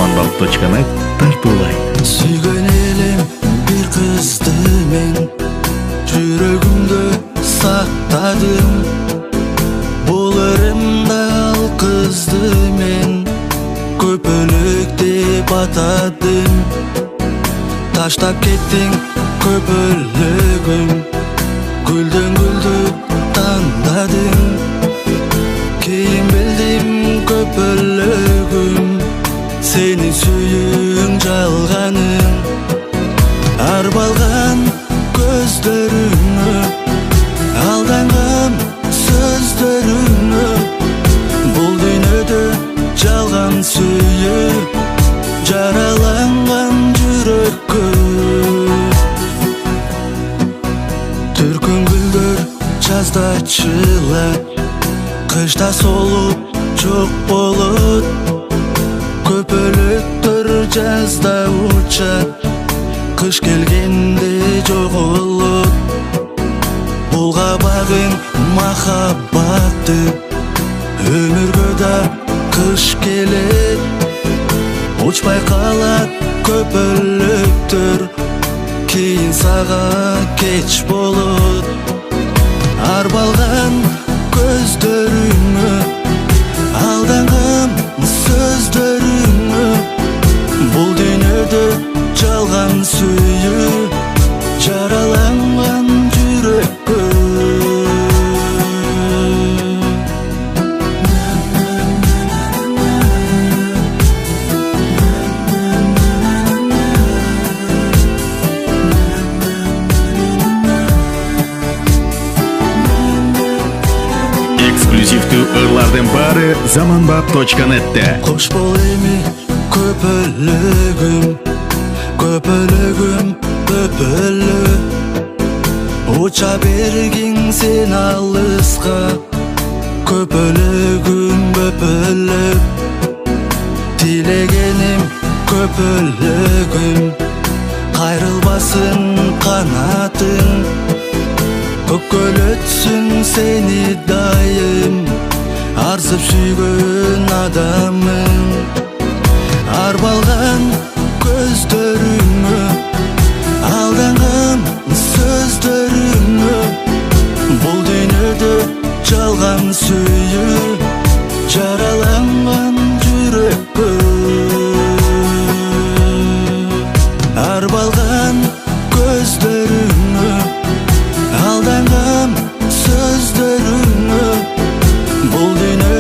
Zamanbap.net тартуулайт. Сүйгөн элем бир кызды мен жүрөгүмдө сактадым. Болорымда ал кызды мен көпөлүк деп атадым. Таштап кеттиң көпөлүгүм, гүлдөн гүлдү тандадым. Кийин билдим көпөлүгүм сенин сүйүүң жалганын. Арбалган көздөрүңө, алданган сөздөрүңө, бул дүйнөдө жалган сүйүү, жараланган жүрөккө. Түркүн гүлдөр жазда ачылат, кышта солуп жок болот. Көпөлүктөр жазда учат, кыш келгенде жоголот. Булга багың махаббатты, өмүргө да кыш келет. Учпай калат көпөлүктөр, кийин сага кеч болот. Арбалган көздөрүңө, алданган сөздөрүңө, бул дүйнөдө жалган сүйүү, жараланган жүрөккө. Эксклюзивдүү ырлардын баары Zamanbap.net'te. Кош бол эми көпөлүгүм, көпөлүгүм, көпөлүк. Уча бергиң сен алыска, көпөлүгүм, көпөлүк. Тилегеним көпөлүгүм, кайрылбасын канатың. Көккөлөтсүн сени дайым, арзып сүйгөн адамың. Арбалган көздөрүңө, алданган сөздөрүңө, бул дүйнөдө жалган сүйүү, жараланган жүрөккө. Арбалган көздөрүңө, алданган сөздөрүңө, бул дүйнө